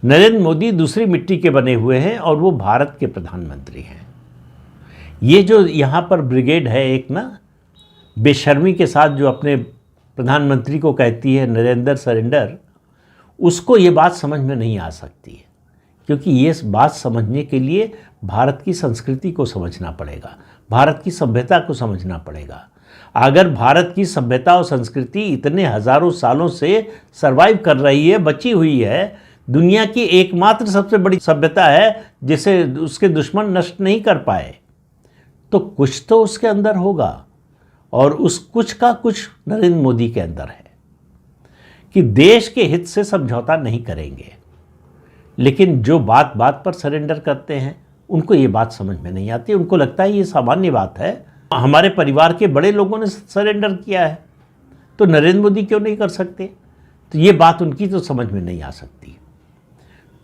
नरेंद्र मोदी दूसरी मिट्टी के बने हुए हैं और वो भारत के प्रधानमंत्री हैं। ये जो यहाँ पर ब्रिगेड है एक ना, बेशर्मी के साथ जो अपने प्रधानमंत्री को कहती है नरेंद्र सरेंडर, उसको ये बात समझ में नहीं आ सकती है, क्योंकि ये बात समझने के लिए भारत की संस्कृति को समझना पड़ेगा, भारत की सभ्यता को समझना पड़ेगा। अगर भारत की सभ्यता और संस्कृति इतने हज़ारों सालों से सरवाइव कर रही है, बची हुई है, दुनिया की एकमात्र सबसे बड़ी सभ्यता है जिसे उसके दुश्मन नष्ट नहीं कर पाए, तो कुछ तो उसके अंदर होगा, और उस कुछ का कुछ नरेंद्र मोदी के अंदर है कि देश के हित से समझौता नहीं करेंगे। लेकिन जो बात बात पर सरेंडर करते हैं उनको ये बात समझ में नहीं आती। उनको लगता है ये सामान्य बात है, हमारे परिवार के बड़े लोगों ने सरेंडर किया है तो नरेंद्र मोदी क्यों नहीं कर सकते। तो ये बात उनकी तो समझ में नहीं आ सकती।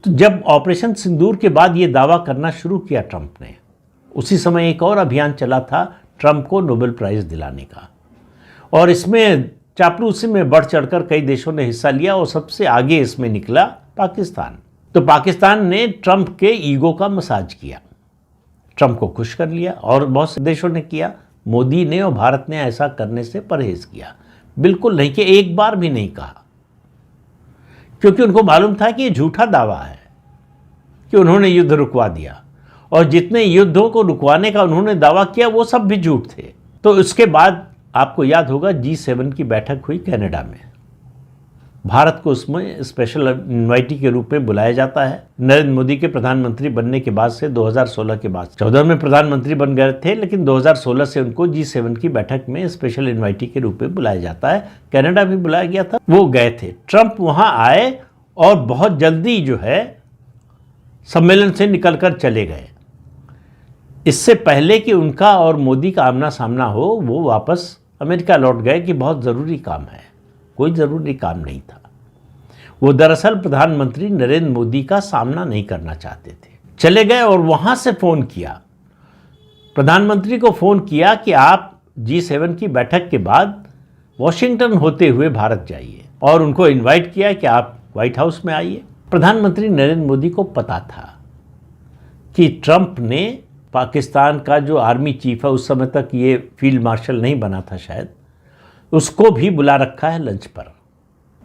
तो जब ऑपरेशन सिंदूर के बाद ये दावा करना शुरू किया ट्रंप ने, उसी समय एक और अभियान चला था ट्रंप को नोबेल प्राइज़ दिलाने का, और इसमें चापलूसी में बढ़ चढ़कर कई देशों ने हिस्सा लिया और सबसे आगे इसमें निकला पाकिस्तान। तो पाकिस्तान ने ट्रंप के ईगो का मसाज किया, ट्रंप को खुश कर लिया, और बहुत से देशों ने किया। मोदी ने और भारत ने ऐसा करने से परहेज किया, बिल्कुल नहीं, कि एक बार भी नहीं कहा, क्योंकि उनको मालूम था कि ये झूठा दावा है कि उन्होंने युद्ध रुकवा दिया, और जितने युद्धों को रुकवाने का उन्होंने दावा किया वो सब भी झूठ थे। तो इसके बाद आपको याद होगा G7 की बैठक हुई कनाडा में, भारत को उसमें स्पेशल इन्वाइटी के रूप में बुलाया जाता है। नरेंद्र मोदी के प्रधानमंत्री बनने के बाद से 2016 के बाद 14 में प्रधानमंत्री बन गए थे, लेकिन 2016 से उनको G7 की बैठक में स्पेशल इन्वाइटी के रूप में बुलाया जाता है। कनाडा भी बुलाया गया था, वो गए थे। ट्रंप वहाँ आए और बहुत जल्दी जो है सम्मेलन से निकलकर चले गए। इससे पहले कि उनका और मोदी का आमना सामना हो, वो वापस अमेरिका लौट गए कि बहुत ज़रूरी काम है। कोई ज़रूरी काम नहीं था, वो दरअसल प्रधानमंत्री नरेंद्र मोदी का सामना नहीं करना चाहते थे। चले गए और वहाँ से फ़ोन किया, प्रधानमंत्री को फ़ोन किया कि आप G7 की बैठक के बाद वॉशिंगटन होते हुए भारत जाइए, और उनको इनवाइट किया कि आप व्हाइट हाउस में आइए। प्रधानमंत्री नरेंद्र मोदी को पता था कि ट्रंप ने पाकिस्तान का जो आर्मी चीफ है, उस समय तक ये फील्ड मार्शल नहीं बना था शायद, उसको भी बुला रखा है लंच पर।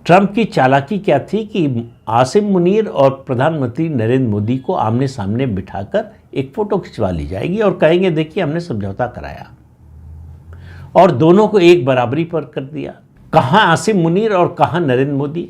ट्रंप की चालाकी क्या थी कि आसिम मुनीर और प्रधानमंत्री नरेंद्र मोदी को आमने सामने बिठाकर एक फ़ोटो खिंचवा ली जाएगी और कहेंगे देखिए हमने समझौता कराया, और दोनों को एक बराबरी पर कर दिया। कहाँ आसिम मुनीर और कहाँ नरेंद्र मोदी।